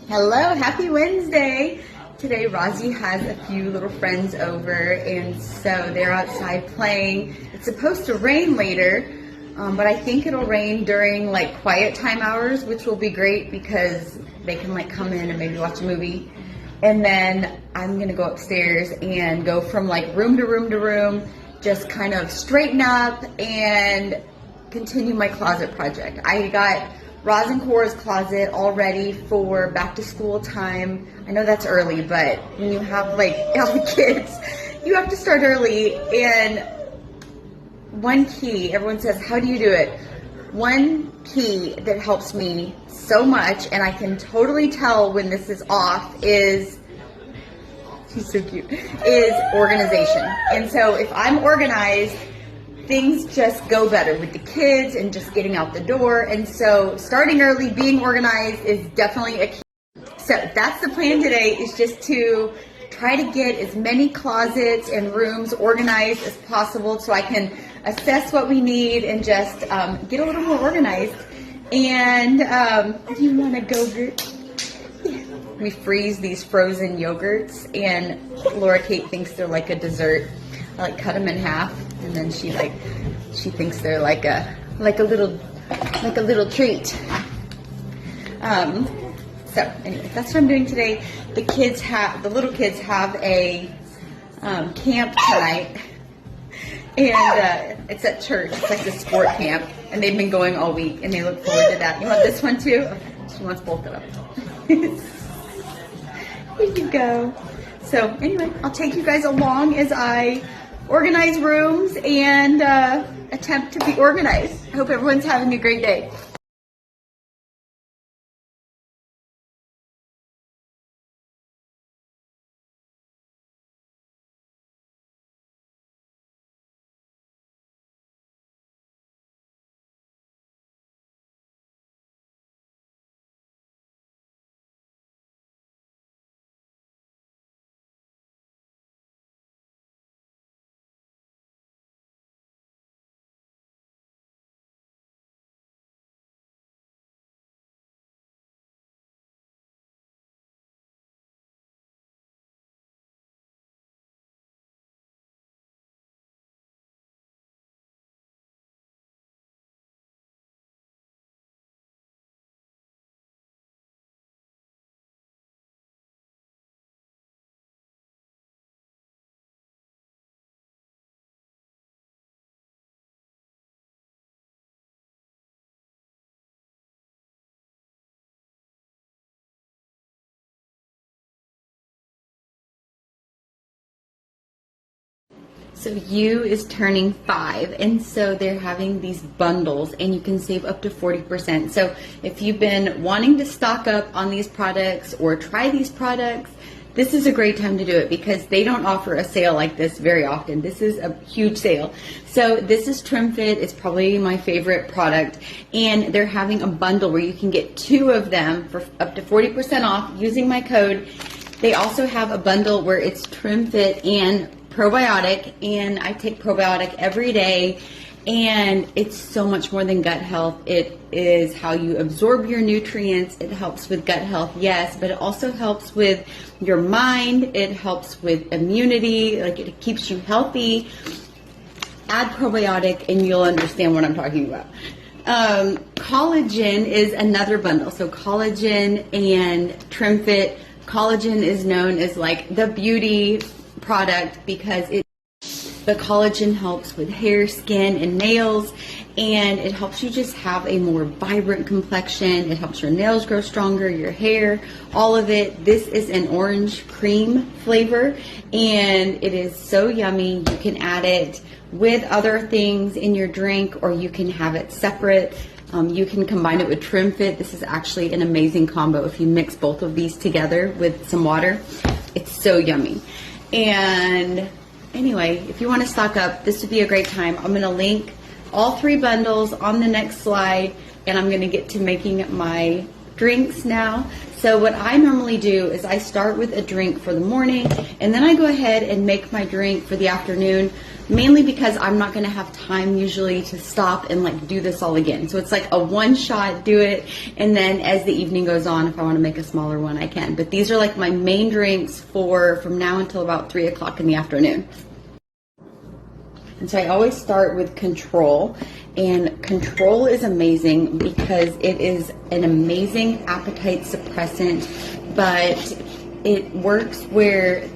Hello, happy Wednesday. Today Rozzy has a few little friends over and so they're outside playing. It's supposed to rain later, but I think it'll rain during like quiet time hours, which will be great because they can like come in and maybe watch a movie. And then I'm gonna go upstairs and go from like room to room to room, just kind of straighten up and continue my closet project. I got Roz and Cora's closet all ready for back to school time. I know that's early, but when you have like all the kids, you have to start early. And one key, everyone says, how do you do it? One key that helps me so much, and I can totally tell when this is off, is, she's so cute, is organization. And so if I'm organized, things just go better with the kids and just getting out the door. And so starting early, being organized is definitely a key. So that's the plan today, is just to try to get as many closets and rooms organized as possible so I can assess what we need and just get a little more organized. And do you want a go-gurt? Yeah. We freeze these frozen yogurts and Laura Kate thinks they're like a dessert. I like cut them in half, and then she thinks they're like a little treat. So anyway, that's what I'm doing today. The little kids have a camp tonight, and it's at church. It's like the sport camp, and they've been going all week, and they look forward to that. You want this one too? Okay, she wants both of them. Here you go. So anyway, I'll take you guys along as I organize rooms and attempt to be organized. I hope everyone's having a great day. So U is turning 5, and so they're having these bundles, and you can save up to 40%. So if you've been wanting to stock up on these products or try these products, this is a great time to do it because they don't offer a sale like this very often. This is a huge sale. So this is TrimFit. It's probably my favorite product, and they're having a bundle where you can get 2 of them for up to 40% off using my code. They also have a bundle where it's TrimFit and probiotic, and I take probiotic every day, and it's so much more than gut health. It is how you absorb your nutrients. It helps with gut health, yes, but it also helps with your mind. It helps with immunity, like it keeps you healthy. Add probiotic and you'll understand what I'm talking about. Collagen is another bundle. So collagen and TrimFit. Collagen is known as like the beauty product because the collagen helps with hair, skin, and nails, and it helps you just have a more vibrant complexion. It helps your nails grow stronger, your hair, all of it. This is an orange cream flavor, and it is so yummy. You can add it with other things in your drink, or you can have it separate. You can combine it with TrimFit. This is actually an amazing combo. If you mix both of these together with some water, it's so yummy. And anyway, if you want to stock up, this would be a great time. I'm going to link all 3 bundles on the next slide, and I'm going to get to making my drinks now. So what I normally do is I start with a drink for the morning, and then I go ahead and make my drink for the afternoon. mainly because I'm not gonna have time usually to stop and like do this all again. So it's like a one shot, do it, and then as the evening goes on, if I wanna make a smaller one, I can. But these are like my main drinks for from now until about 3 o'clock in the afternoon. And so I always start with Control, and Control is amazing because it is an amazing appetite suppressant, but it works where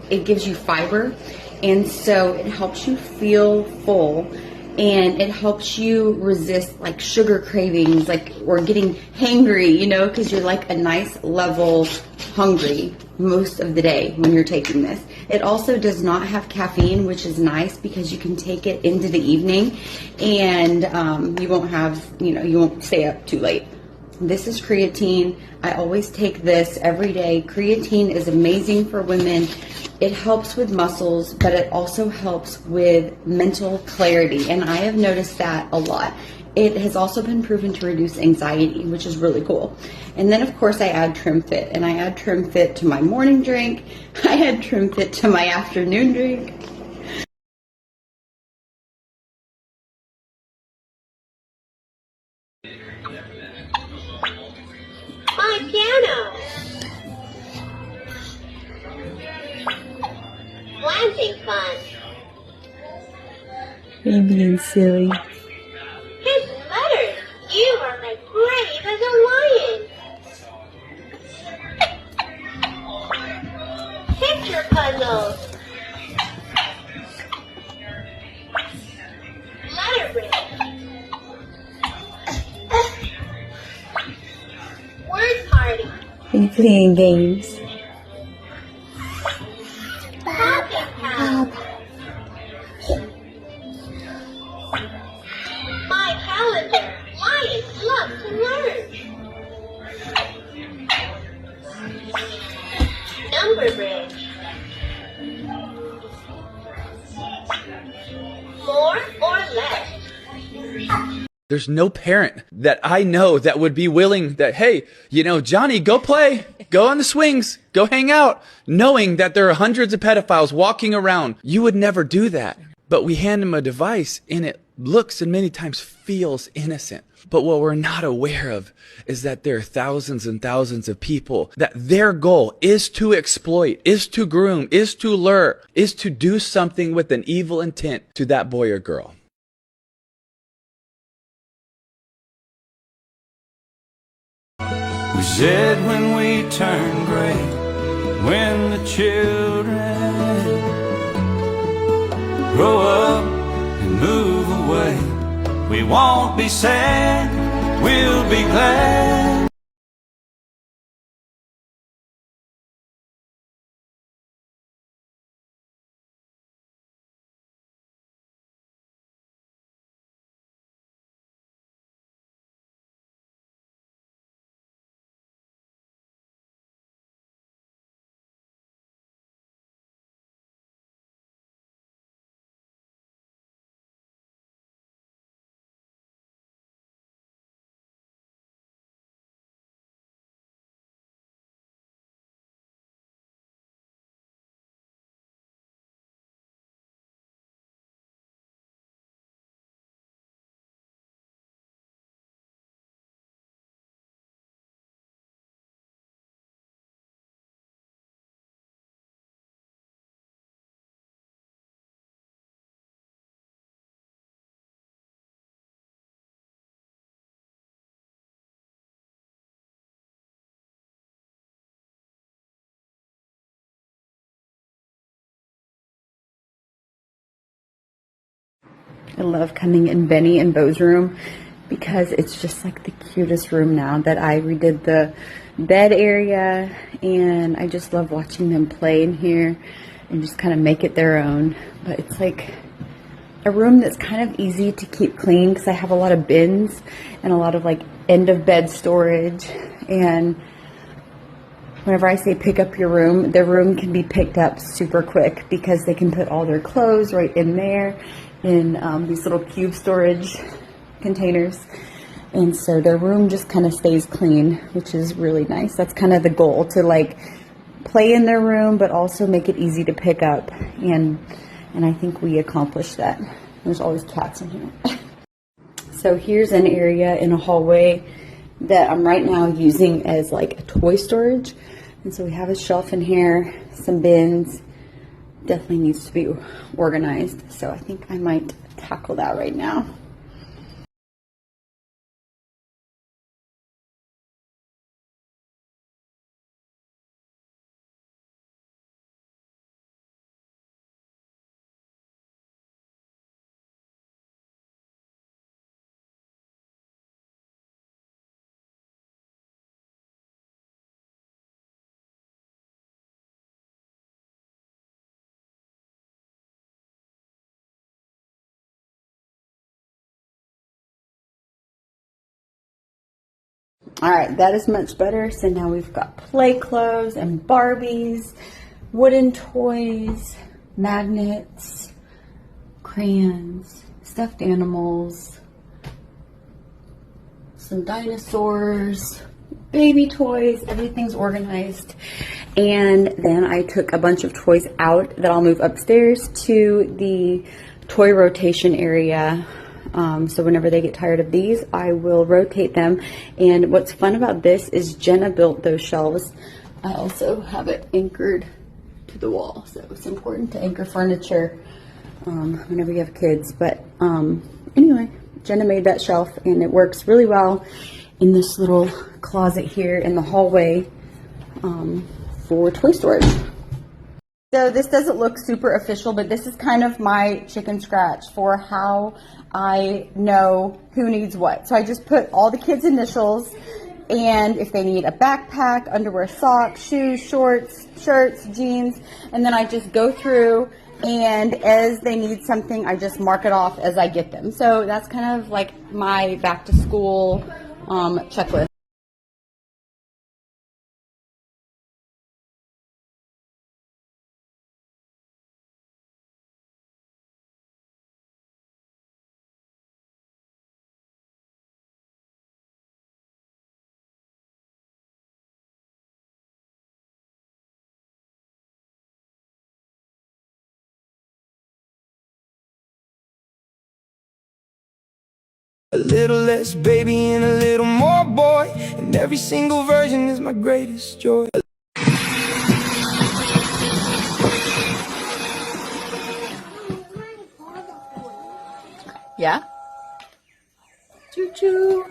it gives you fiber, and so it helps you feel full, and it helps you resist like sugar cravings, like, or getting hangry, you know, because you're like a nice level hungry most of the day when you're taking this. It also does not have caffeine, which is nice because you can take it into the evening, and you won't have, you won't stay up too late. This is creatine. I always take this every day. Creatine is amazing for women. It helps with muscles, but it also helps with mental clarity, and I have noticed that a lot. It has also been proven to reduce anxiety, which is really cool. And then, of course, I add TrimFit, and I add TrimFit to my morning drink. I add TrimFit to my afternoon drink. My piano. Planting fun. You're being silly. His letters. You are as brave as a lion. Picture puzzles. Letter bridge. Word party. Are you playing games? Popping house. My calendar. Lions love to learn. Number bridge. More or less. There's no parent that I know that would be willing that, hey, Johnny, go play, go on the swings, go hang out, knowing that there are hundreds of pedophiles walking around. You would never do that. But we hand them a device and it looks and many times feels innocent. But what we're not aware of is that there are thousands and thousands of people that their goal is to exploit, is to groom, is to lure, is to do something with an evil intent to that boy or girl. We said when we turn gray, when the children grow up and move away, we won't be sad, we'll be glad. I love coming in Benny and Bo's room because it's just like the cutest room now that I redid the bed area, and I just love watching them play in here and just kind of make it their own. But it's like a room that's kind of easy to keep clean because I have a lot of bins and a lot of like end of bed storage, and whenever I say pick up your room, their room can be picked up super quick because they can put all their clothes right in there in these little cube storage containers, and so their room just kind of stays clean, which is really nice. That's kind of the goal, to like play in their room but also make it easy to pick up and and I think we accomplished that. There's always cats in here. So here's an area in a hallway that I'm right now using as like a toy storage. And so we have a shelf in here, some bins. Definitely needs to be organized. So I think I might tackle that right now. All right, that is much better. So now we've got play clothes and Barbies, wooden toys, magnets, crayons, stuffed animals, some dinosaurs, baby toys. Everything's organized. And then I took a bunch of toys out that I'll move upstairs to the toy rotation area. So whenever they get tired of these, I will rotate them. And what's fun about this is Jenna built those shelves. I also have it anchored to the wall. So it's important to anchor furniture whenever you have kids. But anyway, Jenna made that shelf and it works really well in this little closet here in the hallway for toy storage. So this doesn't look super official, but this is kind of my chicken scratch for how I know who needs what. So I just put all the kids' initials, and if they need a backpack, underwear, socks, shoes, shorts, shirts, jeans, and then I just go through, and as they need something, I just mark it off as I get them. So that's kind of like my back to school checklist. A little less baby and a little more boy, and every single version is my greatest joy. Yeah? Choo-choo.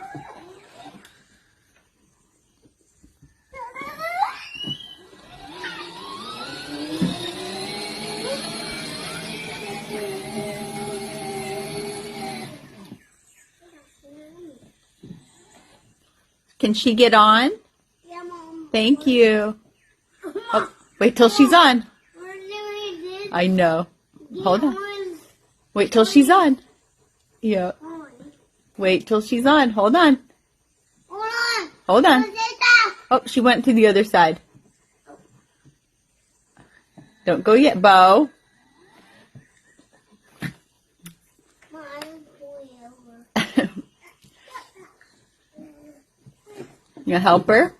Can she get on? Yeah, Mom. Thank you. Oh, wait till she's on. We're doing this. I know. Hold on. Wait till she's on. Yeah. Wait till she's on. Hold on. Hold on. Hold on. What's that? Oh, she went to the other side. Don't go yet, Bo. Mom, pull you over. You help her?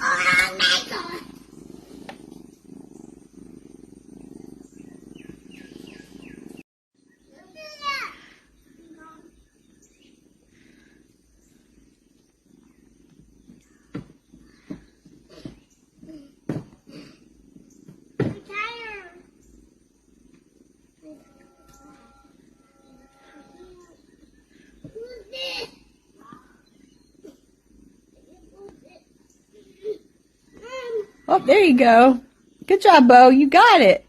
Oh, my God. I'm tired. Who's this? Oh, there you go. Good job, Bo. You got it.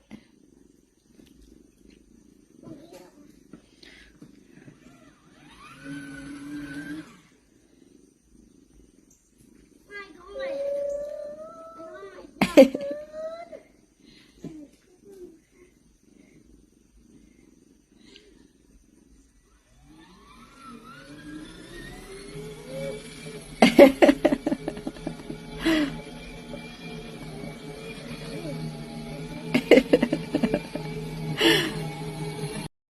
My God.